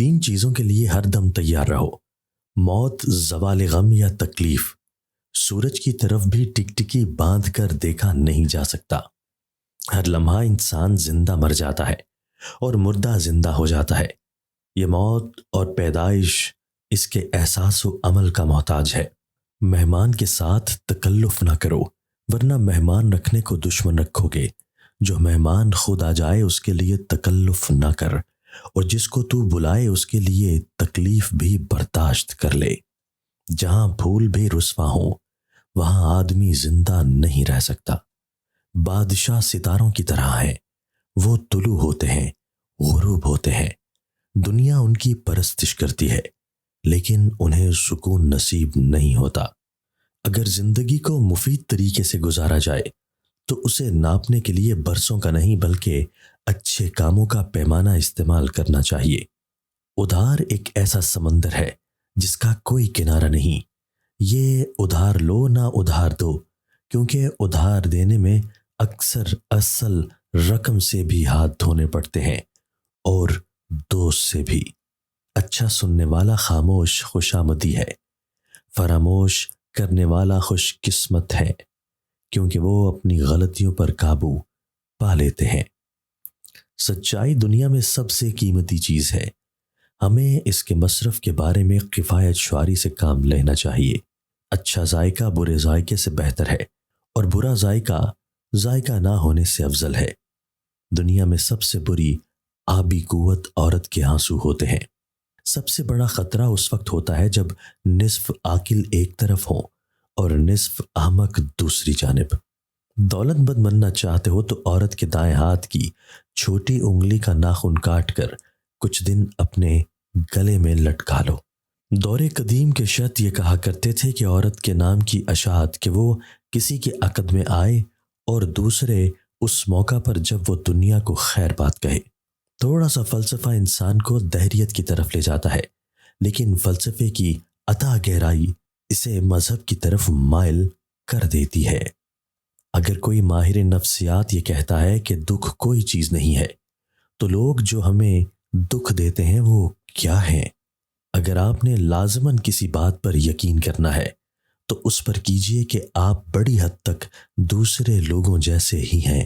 3 چیزوں کے لیے ہر دم تیار رہو: موت، زوال غم یا تکلیف۔ سورج کی طرف بھی ٹکٹکی باندھ کر دیکھا نہیں جا سکتا۔ ہر لمحہ انسان زندہ مر جاتا ہے اور مردہ زندہ ہو جاتا ہے۔ یہ موت اور پیدائش اس کے احساس و عمل کا محتاج ہے۔ مہمان کے ساتھ تکلف نہ کرو، ورنہ مہمان رکھنے کو دشمن رکھو گے۔ جو مہمان خود آ جائے اس کے لیے تکلف نہ کر، اور جس کو تو بلائے اس کے لیے تکلیف بھی برداشت کر لے۔ جہاں پھول بھی رسوا ہوں وہاں آدمی زندہ نہیں رہ سکتا۔ بادشاہ ستاروں کی طرح ہیں، وہ طلوع ہوتے ہیں، غروب ہوتے ہیں۔ دنیا ان کی پرستش کرتی ہے لیکن انہیں سکون نصیب نہیں ہوتا۔ اگر زندگی کو مفید طریقے سے گزارا جائے تو اسے ناپنے کے لیے برسوں کا نہیں بلکہ اچھے کاموں کا پیمانہ استعمال کرنا چاہیے۔ ادھار ایک ایسا سمندر ہے جس کا کوئی کنارہ نہیں۔ یہ ادھار لو نہ ادھار دو، کیونکہ ادھار دینے میں اکثر اصل رقم سے بھی ہاتھ دھونے پڑتے ہیں، اور دوست سے بھی۔ اچھا سننے والا خاموش خوشامدی ہے، فراموش کرنے والا خوش قسمت ہے، کیونکہ وہ اپنی غلطیوں پر قابو پا لیتے ہیں۔ سچائی دنیا میں سب سے قیمتی چیز ہے۔ ہمیں اس کے مصرف کے بارے میں کفایت شعاری سے کام لینا چاہیے۔ اچھا ذائقہ برے ذائقے سے بہتر ہے، اور برا ذائقہ ذائقہ نہ ہونے سے افضل ہے۔ دنیا میں سب سے بری آبی قوت عورت کے آنسو ہوتے ہیں۔ سب سے بڑا خطرہ اس وقت ہوتا ہے جب نصف عاقل ایک طرف ہو اور نصف احمق دوسری جانب۔ دولت مند بننا چاہتے ہو تو عورت کے دائیں ہاتھ کی چھوٹی انگلی کا ناخن کاٹ کر کچھ دن اپنے گلے میں لٹکا لو۔ دور قدیم کے شت یہ کہا کرتے تھے کہ عورت کے نام کی اشاعت کہ وہ کسی کے عقد میں آئے اور دوسرے اس موقع پر جب وہ دنیا کو خیر بات کہے۔ تھوڑا سا فلسفہ انسان کو دہریت کی طرف لے جاتا ہے، لیکن فلسفے کی عطا گہرائی اسے مذہب کی طرف مائل کر دیتی ہے۔ اگر کوئی ماہر نفسیات یہ کہتا ہے کہ دکھ کوئی چیز نہیں ہے، تو لوگ جو ہمیں دکھ دیتے ہیں وہ کیا ہیں؟ اگر آپ نے لازماً کسی بات پر یقین کرنا ہے تو اس پر کیجئے کہ آپ بڑی حد تک دوسرے لوگوں جیسے ہی ہیں۔